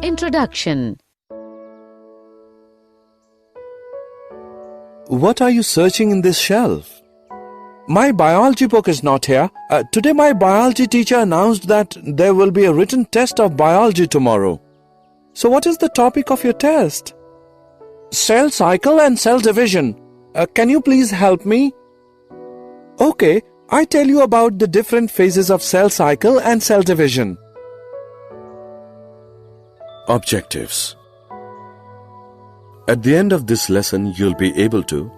Introduction. What are you searching in this shelf? My biology book is not here. Today my biology teacher announced that there will be a written test of biology tomorrow. So what is the topic of your test? Cell cycle and cell division. Can you please help me? Okay, I tell you about the different phases of cell cycle and cell division. Objectives. At the end of this lesson, you'll be able to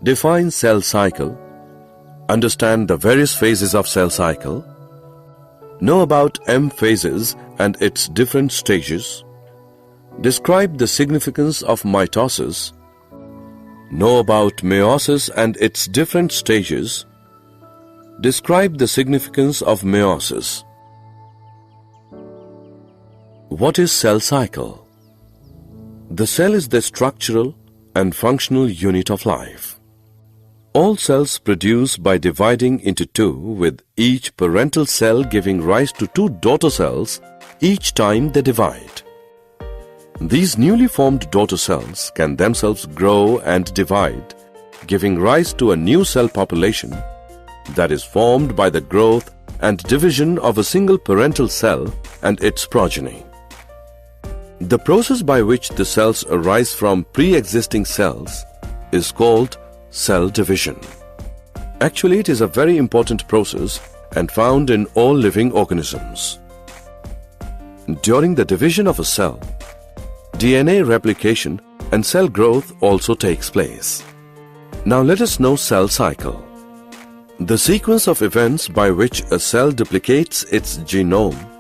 define cell cycle, understand the various phases of cell cycle, know about M phases and its different stages, describe the significance of mitosis, know about meiosis and its different stages, describe the significance of meiosis. What is cell cycle? The cell is the structural and functional unit of life. All cells produce by dividing into two, with each parental cell giving rise to two daughter cells each time they divide. These newly formed daughter cells can themselves grow and divide, giving rise to a new cell population that is formed by the growth and division of a single parental cell and its progeny. The process by which the cells arise from pre-existing cells is called cell division. Actually, it is a very important process and found in all living organisms. During the division of a cell, DNA replication and cell growth also takes place. Now let us know cell cycle. The sequence of events by which a cell duplicates its genome,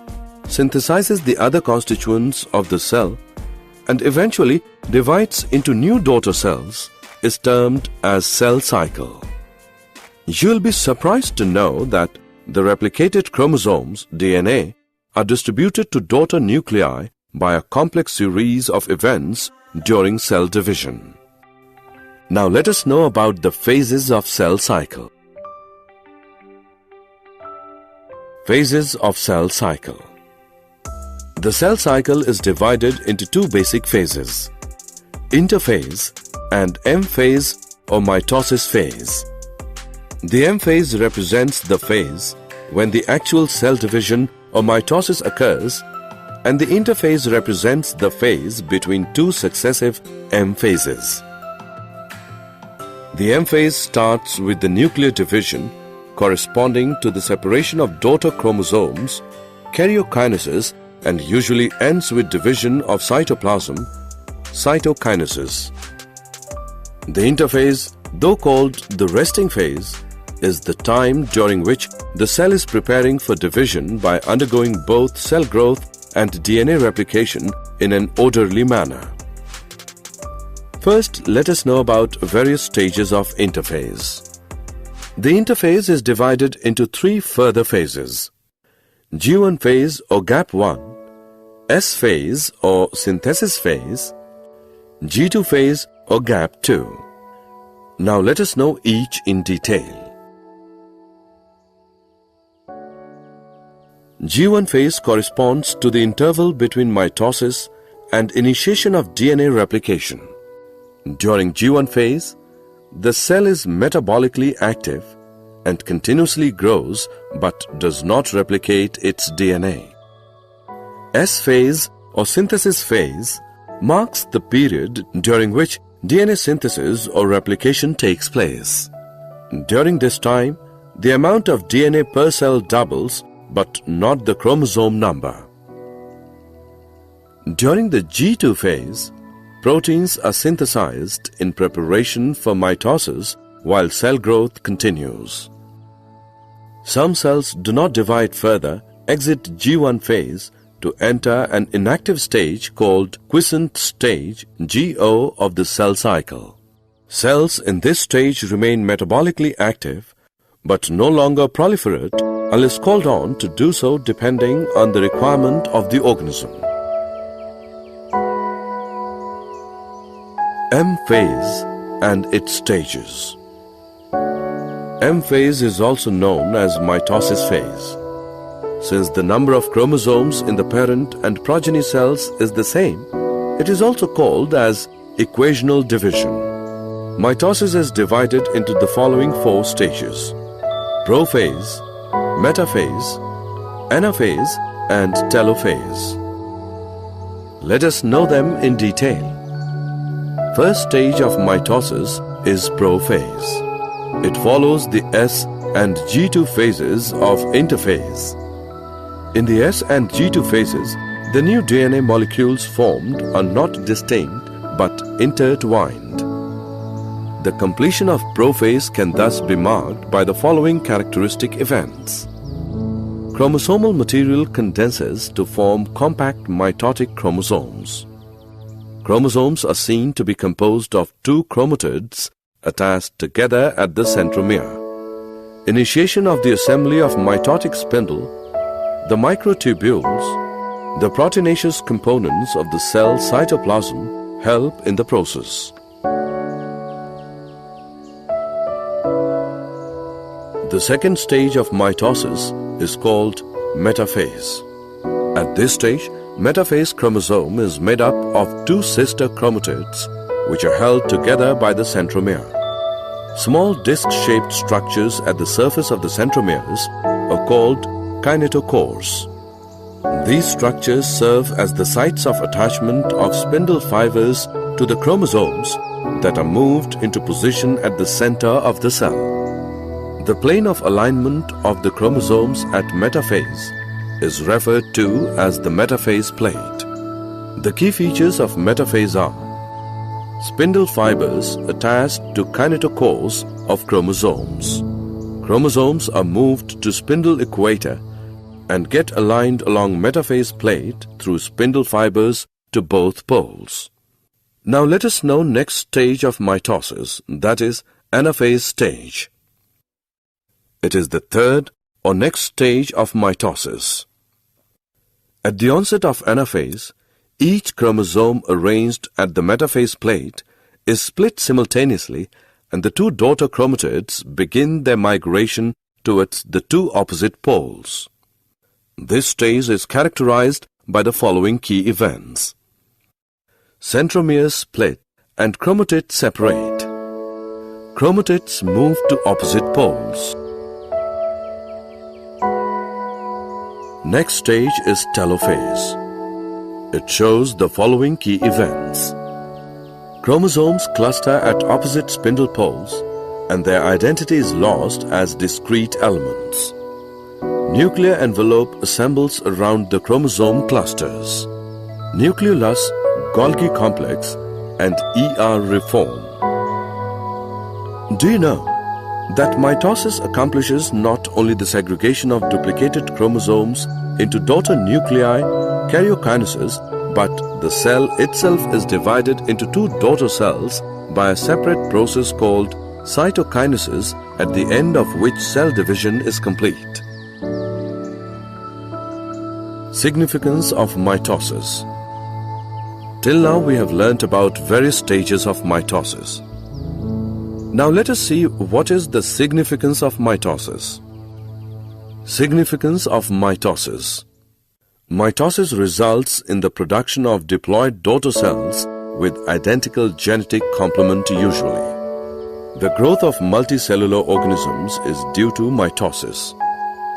synthesizes the other constituents of the cell, and eventually divides into new daughter cells is termed as cell cycle. You will be surprised to know that the replicated chromosomes, DNA, are distributed to daughter nuclei by a complex series of events during cell division. Now let us know about the phases of cell cycle. Phases of cell cycle. The cell cycle is divided into two basic phases: interphase and M phase or mitosis phase. The M phase represents the phase when the actual cell division or mitosis occurs, and the interphase represents the phase between two successive M phases. The M phase starts with the nuclear division corresponding to the separation of daughter chromosomes, karyokinesis, and usually ends with division of cytoplasm, cytokinesis. The interphase, though called the resting phase, is the time during which the cell is preparing for division by undergoing both cell growth and DNA replication in an orderly manner. First, let us know about various stages of interphase. The interphase is divided into three further phases: G1 phase or gap 1, S phase or synthesis phase, G2 phase or gap 2. Now let us know each in detail. G1 phase corresponds to the interval between mitosis and initiation of DNA replication. During G1 phase, the cell is metabolically active and continuously grows but does not replicate its DNA. S phase or synthesis phase marks the period during which DNA synthesis or replication takes place. During this time, the amount of DNA per cell doubles, but not the chromosome number. During the G2 phase, proteins are synthesized in preparation for mitosis while cell growth continues. Some cells do not divide further, exit G1 phase to enter an inactive stage called quiescent stage, GO, of the cell cycle. Cells in this stage remain metabolically active but no longer proliferate unless called on to do so depending on the requirement of the organism. M phase and its stages. M phase is also known as mitosis phase. Since the number of chromosomes in the parent and progeny cells is the same, it is also called as equational division. Mitosis is divided into the following 4 stages: prophase, metaphase, anaphase, and telophase. Let us know them in detail. First stage of mitosis is prophase. It follows the S and G2 phases of interphase. In the S and G2 phases, the new DNA molecules formed are not distinct but intertwined. The completion of prophase can thus be marked by the following characteristic events. Chromosomal material condenses to form compact mitotic chromosomes. Chromosomes are seen to be composed of 2 chromatids attached together at the centromere. Initiation of the assembly of mitotic spindle, the microtubules, the proteinaceous components of the cell cytoplasm help in the process. The second stage of mitosis is called metaphase. At this stage, metaphase chromosome is made up of 2 sister chromatids which are held together by the centromere. Small disc-shaped structures at the surface of the centromeres are called kinetochores. These structures serve as the sites of attachment of spindle fibers to the chromosomes that are moved into position at the center of the cell. The plane of alignment of the chromosomes at metaphase is referred to as the metaphase plate. The key features of metaphase are spindle fibers attached to kinetochores of chromosomes. Chromosomes are moved to spindle equator and get aligned along metaphase plate through spindle fibers to both poles. Now let us know next stage of mitosis, that is anaphase stage. It is the third or next stage of mitosis. At the onset of anaphase, each chromosome arranged at the metaphase plate is split simultaneously and the 2 daughter chromatids begin their migration towards the 2 opposite poles. This stage is characterized by the following key events. Centromeres split and chromatids separate. Chromatids move to opposite poles. Next stage is telophase. It shows the following key events. Chromosomes cluster at opposite spindle poles and their identity is lost as discrete elements. Nuclear envelope assembles around the chromosome clusters. Nucleolus, Golgi complex and ER reform. Do you know that mitosis accomplishes not only the segregation of duplicated chromosomes into daughter nuclei, karyokinesis, but the cell itself is divided into 2 daughter cells by a separate process called cytokinesis, at the end of which cell division is complete. Significance of mitosis. Till now we have learnt about various stages of mitosis. Now let us see what is the significance of mitosis. Significance of mitosis. Mitosis results in the production of diploid daughter cells with identical genetic complement usually. The growth of multicellular organisms is due to mitosis.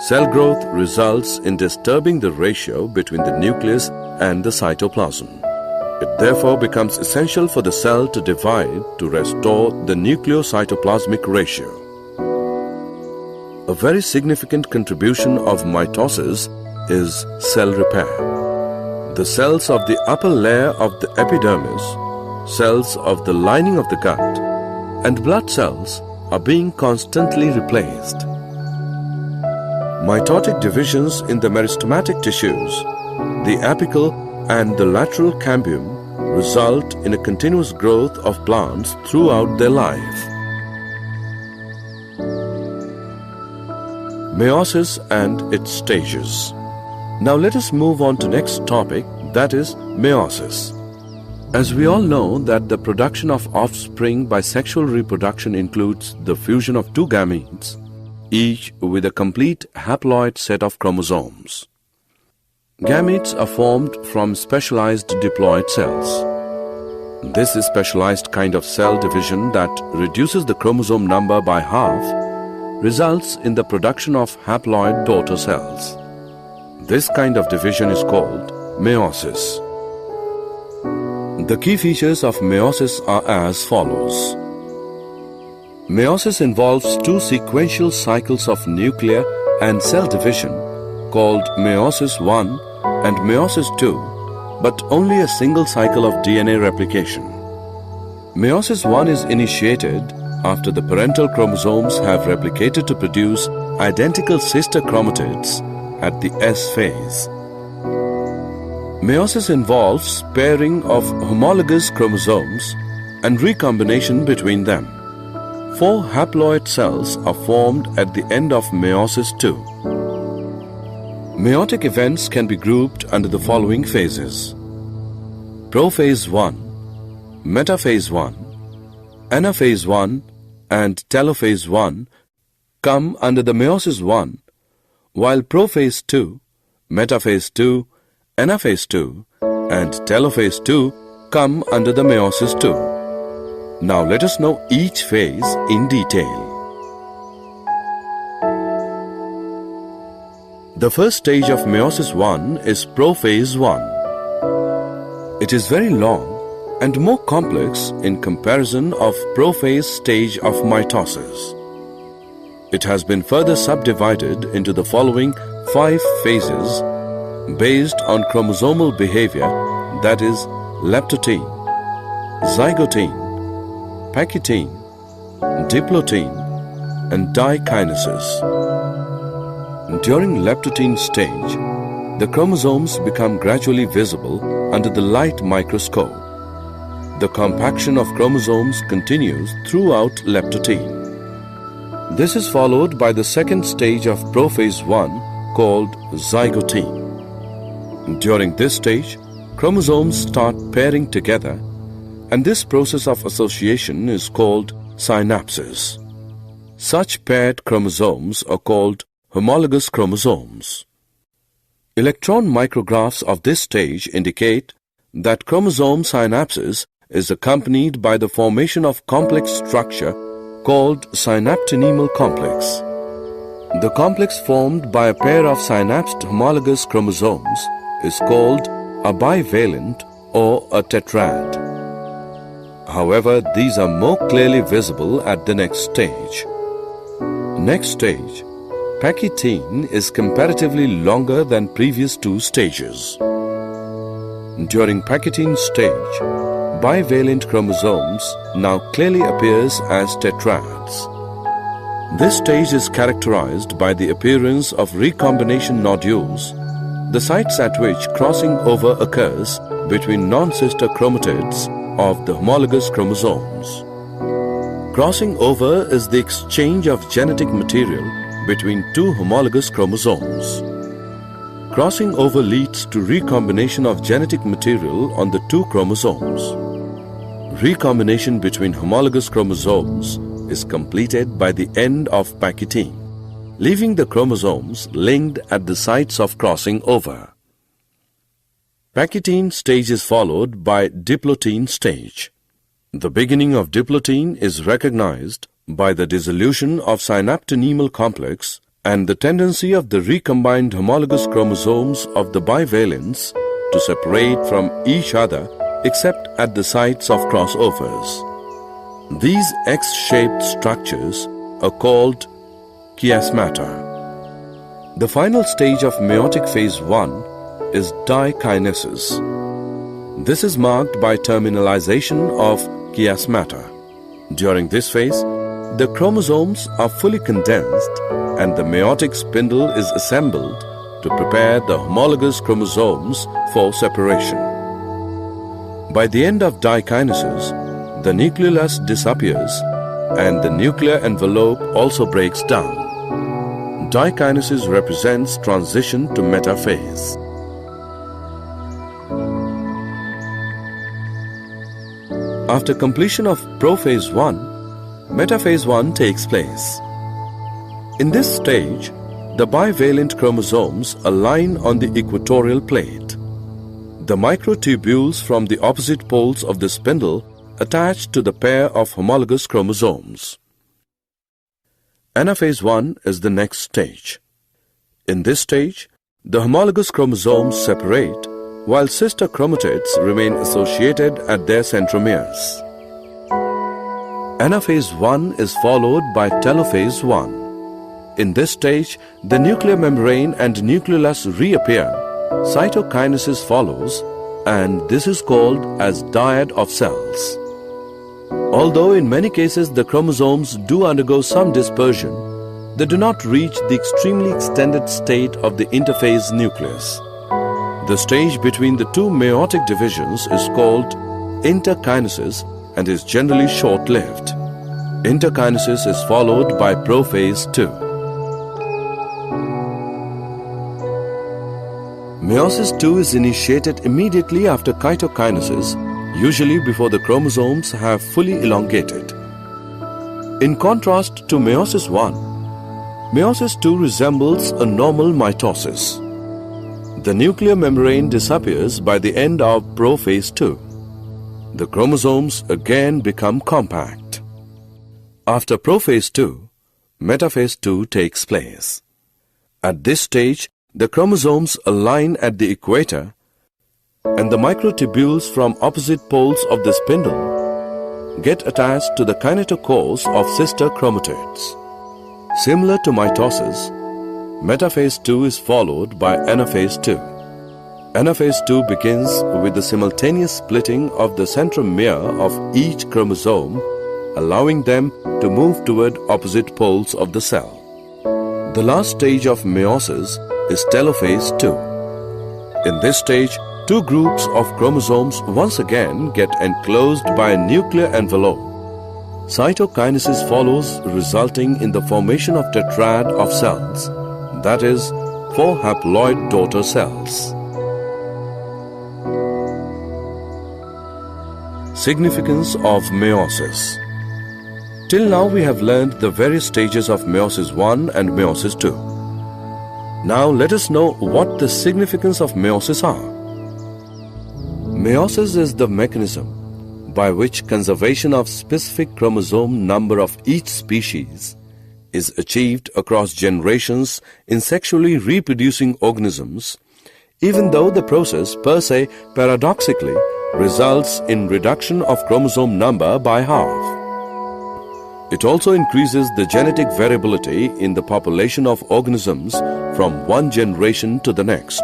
Cell growth results in disturbing the ratio between the nucleus and the cytoplasm. It therefore becomes essential for the cell to divide to restore the nucleocytoplasmic ratio. A very significant contribution of mitosis is cell repair. The cells of the upper layer of the epidermis, cells of the lining of the gut, and blood cells are being constantly replaced. Mitotic divisions in the meristematic tissues, the apical and the lateral cambium result in a continuous growth of plants throughout their life. Meiosis and its stages. Now let us move on to next topic, that is meiosis. As we all know that the production of offspring by sexual reproduction includes the fusion of 2 gametes, each with a complete haploid set of chromosomes. Gametes are formed from specialized diploid cells. This is specialized kind of cell division that reduces the chromosome number by half, results in the production of haploid daughter cells. This kind of division is called meiosis. The key features of meiosis are as follows. Meiosis involves two sequential cycles of nuclear and cell division called meiosis I and meiosis II, but only a single cycle of DNA replication. Meiosis I is initiated after the parental chromosomes have replicated to produce identical sister chromatids at the S phase. Meiosis involves pairing of homologous chromosomes and recombination between them. 4 haploid cells are formed at the end of meiosis II. Meiotic events can be grouped under the following phases: prophase I, metaphase I, anaphase I, and telophase I come under the meiosis I, while prophase II, metaphase II, anaphase II, and telophase II come under the meiosis II. Now let us know each phase in detail. The first stage of meiosis I is prophase I. It is very long and more complex in comparison of prophase stage of mitosis. It has been further subdivided into the following 5 phases based on chromosomal behavior, that is leptotene, zygotene, pachytene, diplotene, and dikinesis. During leptotene stage, the chromosomes become gradually visible under the light microscope. The compaction of chromosomes continues throughout leptotene. This is followed by the second stage of prophase I called zygotene. During this stage, chromosomes start pairing together, and this process of association is called synapsis. Such paired chromosomes are called homologous chromosomes. Electron micrographs of this stage indicate that chromosome synapsis is accompanied by the formation of complex structure called synaptonemal complex. The complex formed by a pair of synapsed homologous chromosomes is called a bivalent or a tetrad. However, these are more clearly visible at the next stage. Next stage, pachytene is comparatively longer than previous 2 stages. During pachytene stage, bivalent chromosomes now clearly appears as tetrads. This stage is characterized by the appearance of recombination nodules, the sites at which crossing over occurs between non-sister chromatids of the homologous chromosomes. Crossing over is the exchange of genetic material between 2 homologous chromosomes. Crossing over leads to recombination of genetic material on the 2 chromosomes. Recombination between homologous chromosomes is completed by the end of pachytene, leaving the chromosomes linked at the sites of crossing over. Pachytene stage is followed by diplotene stage. The beginning of diplotene is recognized by the dissolution of synaptonemal complex and the tendency of the recombined homologous chromosomes of the bivalents to separate from each other except at the sites of crossovers. These X-shaped structures are called chiasmata. The final stage of meiotic phase I is dikinesis. This is marked by terminalization of chiasmata. During this phase, the chromosomes are fully condensed and the meiotic spindle is assembled to prepare the homologous chromosomes for separation. By the end of dikinesis, the nucleolus disappears and the nuclear envelope also breaks down. Dikinesis represents transition to metaphase. After completion of prophase I, metaphase I takes place. In this stage, the bivalent chromosomes align on the equatorial plate. The microtubules from the opposite poles of the spindle attach to the pair of homologous chromosomes. Anaphase 1 is the next stage. In this stage, the homologous chromosomes separate while sister chromatids remain associated at their centromeres. Anaphase 1 is followed by telophase 1. In this stage, the nuclear membrane and nucleolus reappear, cytokinesis follows, and this is called as dyad of cells. Although in many cases the chromosomes do undergo some dispersion, they do not reach the extremely extended state of the interphase nucleus. The stage between the two meiotic divisions is called interkinesis and is generally short-lived. Interkinesis is followed by prophase 2. Meiosis II is initiated immediately after chitokinesis, usually before the chromosomes have fully elongated. In contrast to meiosis I, meiosis II resembles a normal mitosis. The nuclear membrane disappears by the end of prophase 2. The chromosomes again become compact. After prophase 2, metaphase 2 takes place. At this stage, the chromosomes align at the equator and the microtubules from opposite poles of the spindle get attached to the kinetochores of sister chromatids. Similar to mitosis, metaphase 2 is followed by anaphase 2. Anaphase 2 begins with the simultaneous splitting of the centromere of each chromosome, allowing them to move toward opposite poles of the cell. The last stage of meiosis is telophase 2. In this stage, two groups of chromosomes once again get enclosed by a nuclear envelope. Cytokinesis follows, resulting in the formation of tetrad of cells, that is, 4 haploid daughter cells. Significance of meiosis. Till now we have learned the various stages of meiosis I and meiosis II. Now let us know what the significance of meiosis are. Meiosis is the mechanism by which conservation of specific chromosome number of each species is achieved across generations in sexually reproducing organisms, even though the process per se paradoxically results in reduction of chromosome number by half. It also increases the genetic variability in the population of organisms from one generation to the next.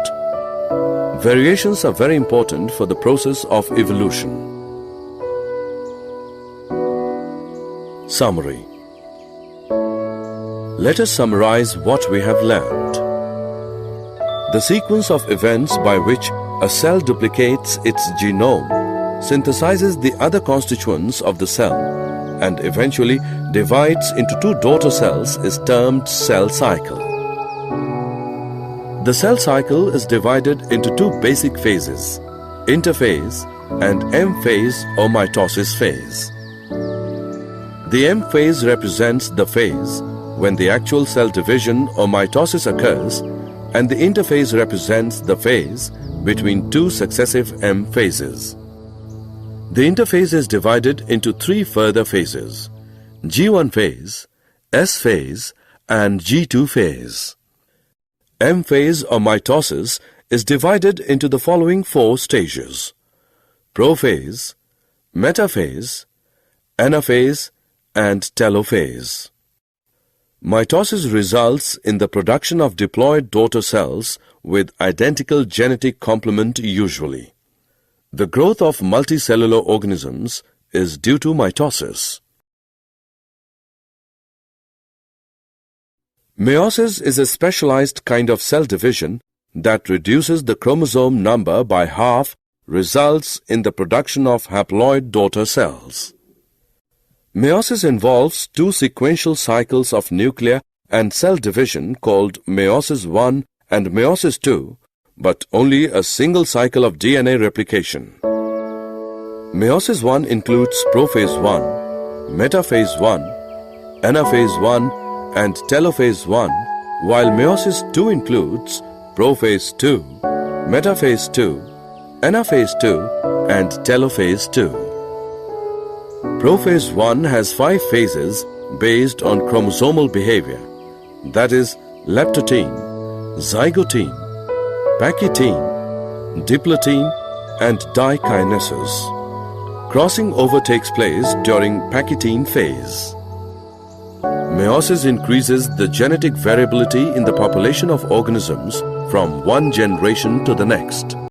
Variations are very important for the process of evolution. Summary. Let us summarize what we have learned. The sequence of events by which a cell duplicates its genome, synthesizes the other constituents of the cell, and eventually divides into two daughter cells is termed cell cycle. The cell cycle is divided into two basic phases, interphase and M phase or mitosis phase. The M phase represents the phase when the actual cell division or mitosis occurs, and the interphase represents the phase between two successive M phases. The interphase is divided into three further phases: G1 phase, S phase, and G2 phase. M phase or mitosis is divided into the following four stages: prophase, metaphase, anaphase, and telophase. Mitosis results in the production of diploid daughter cells with identical genetic complement usually. The growth of multicellular organisms is due to mitosis. Meiosis is a specialized kind of cell division that reduces the chromosome number by half, results in the production of haploid daughter cells. Meiosis involves two sequential cycles of nuclear and cell division called meiosis I and meiosis II, but only a single cycle of DNA replication. Meiosis I includes prophase I, metaphase I, anaphase I, and telophase 1, while meiosis II includes prophase 2, metaphase 2, anaphase 2 and telophase 2. Prophase 1 has 5 phases based on chromosomal behavior, that is leptotene, zygotene, pachytene, diplotin and dikinesis. Crossing over takes place during pachytene phase. Meiosis increases the genetic variability in the population of organisms from one generation to the next.